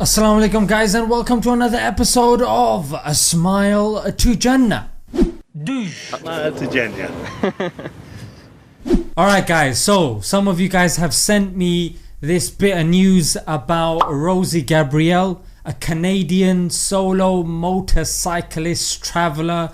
Assalamu alaikum guys, and welcome to another episode of A Smile to Jannah. Alright guys, so some of you guys have sent me this bit of news about Rosie Gabrielle, a Canadian solo motorcyclist traveller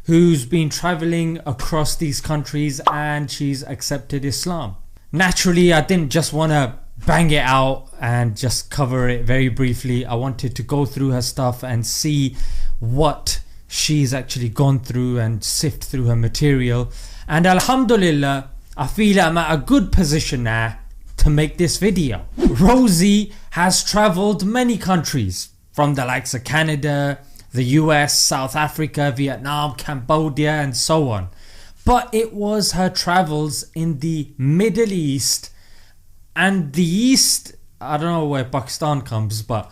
who's been travelling across these countries and she's accepted Islam. Naturally, I didn't just want to bang it out and just cover it very briefly. I wanted to go through her stuff and see what she's actually gone through and sift through her material, and alhamdulillah I feel I'm at a good position now to make this video. Rosie has travelled many countries, from the likes of Canada, the US, South Africa, Vietnam, Cambodia and so on, but it was her travels in the Middle East and the East, I don't know where Pakistan comes, but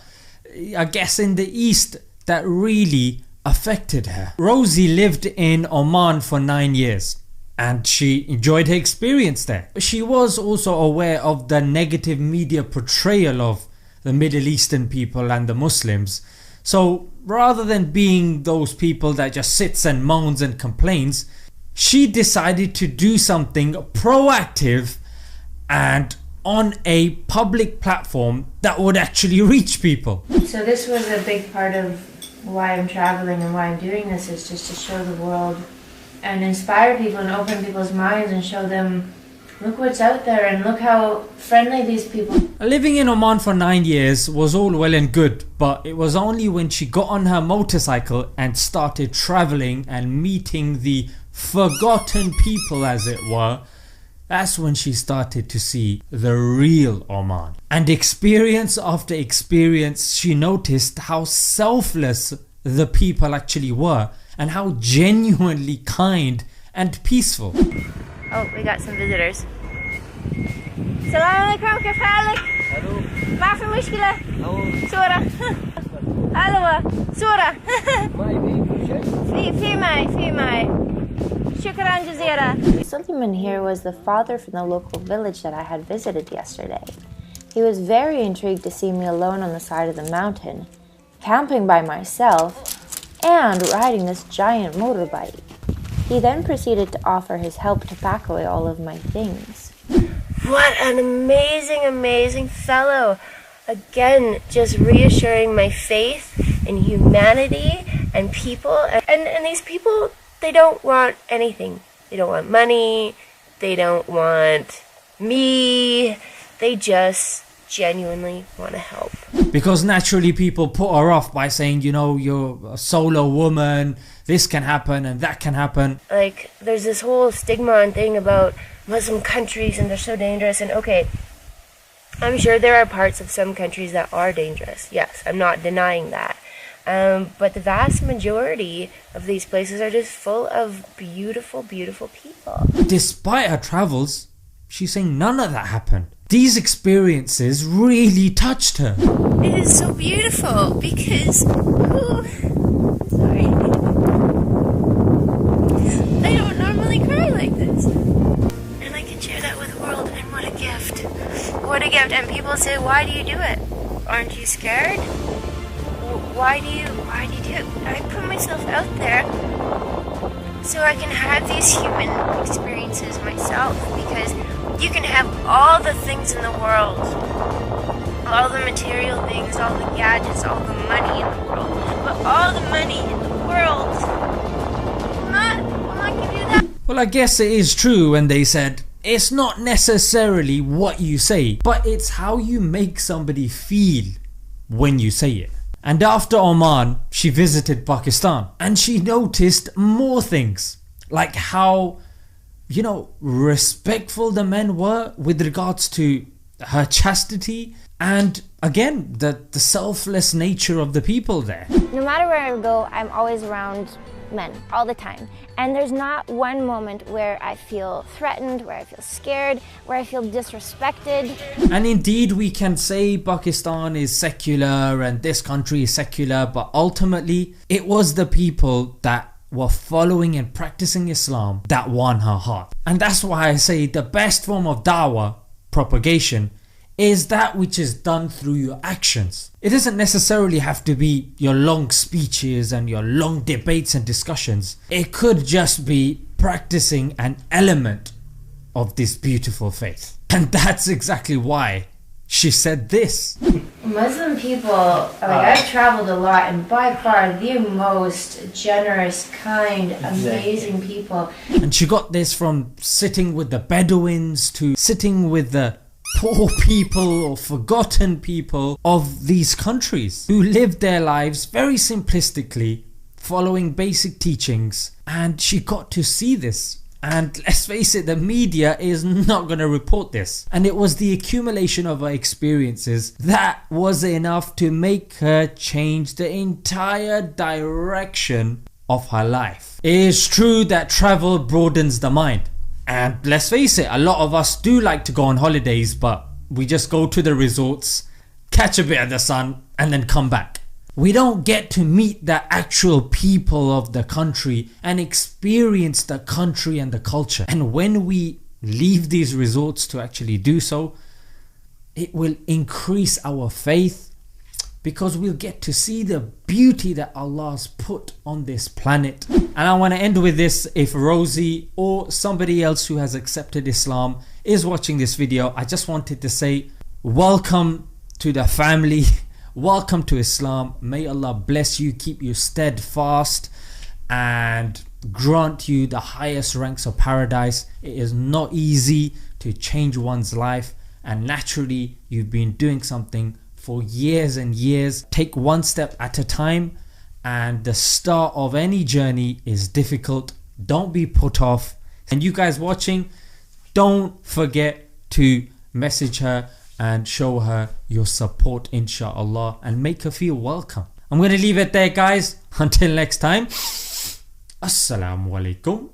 I guess in the East, that really affected her. Rosie lived in Oman for 9 years and she enjoyed her experience there. She was also aware of the negative media portrayal of the Middle Eastern people and the Muslims. So rather than being those people that just sits and moans and complains, she decided to do something proactive and on a public platform that would actually reach people. So this was a big part of why I'm traveling and why I'm doing this, is just to show the world and inspire people and open people's minds and show them, look what's out there and look how friendly these people. Living in Oman for 9 years was all well and good, but it was only when she got on her motorcycle and started traveling and meeting the forgotten people, as it were, that's when she started to see the real Oman. And experience after experience, she noticed how selfless the people actually were and how genuinely kind and peaceful. Oh, we got some visitors. Salam alaikum, كيف حالك؟ Hello. ما في مشكلة. صورة. هلا صورة. في معي. Shukran Jazeera. Suleiman here was the father from the local village that I had visited yesterday. He was very intrigued to see me alone on the side of the mountain, camping by myself, and riding this giant motorbike. He then proceeded to offer his help to pack away all of my things. What an amazing fellow. Again, just reassuring my faith in humanity and people. And these people, they don't want anything. They don't want money. They don't want me. They just genuinely want to help. Because naturally people put her off by saying, you know, you're a solo woman, this can happen and that can happen. Like, there's this whole stigma and thing about Muslim countries and they're so dangerous. And okay, I'm sure there are parts of some countries that are dangerous. Yes, I'm not denying that. But the vast majority of these places are just full of beautiful people. Despite her travels, she's saying none of that happened. These experiences really touched her. It is so beautiful because, I don't normally cry like this. And I can share that with the world, and what a gift. What a gift. And people say, why do you do it? Aren't you scared? Why do you do it? I put myself out there so I can have these human experiences myself, because you can have all the things in the world, all the material things, all the gadgets, all the money in the world, but all the money in the world will not give you that. Well, I guess it is true when they said it's not necessarily what you say, but it's how you make somebody feel when you say it. And after Oman, she visited Pakistan and she noticed more things, like how, you know, respectful the men were with regards to her chastity, and again the selfless nature of the people there. No matter where I go, I'm always around men all the time, and there's not one moment where I feel threatened, where I feel scared, where I feel disrespected. And indeed we can say Pakistan is secular and this country is secular, but ultimately it was the people that were following and practicing Islam that won her heart. And that's why I say the best form of da'wah, propagation, is that which is done through your actions. It doesn't necessarily have to be your long speeches and your long debates and discussions. It could just be practicing an element of this beautiful faith. And that's exactly why she said this. Muslim people, I've traveled a lot, and by far the most generous, kind, amazing people. And she got this from sitting with the Bedouins to sitting with the poor people or forgotten people of these countries who lived their lives very simplistically, following basic teachings. And she got to see this. And let's face it, the media is not going to report this. And it was the accumulation of her experiences that was enough to make her change the entire direction of her life. It is true that travel broadens the mind. And let's face it, a lot of us do like to go on holidays, but we just go to the resorts, catch a bit of the sun, and then come back. We don't get to meet the actual people of the country and experience the country and the culture. And when we leave these resorts to actually do so, it will increase our faith, because we'll get to see the beauty that Allah's put on this planet. And I want to end with this. If Rosie or somebody else who has accepted Islam is watching this video, I just wanted to say welcome to the family. Welcome to Islam. May Allah bless you, keep you steadfast, and grant you the highest ranks of paradise. It is not easy to change one's life, and naturally you've been doing something for years and years. Take one step at a time, and the start of any journey is difficult. Don't be put off. And you guys watching, don't forget to message her and show her your support, inshallah, and make her feel welcome. I'm going to leave it there, guys. Until next time, Assalamu alaikum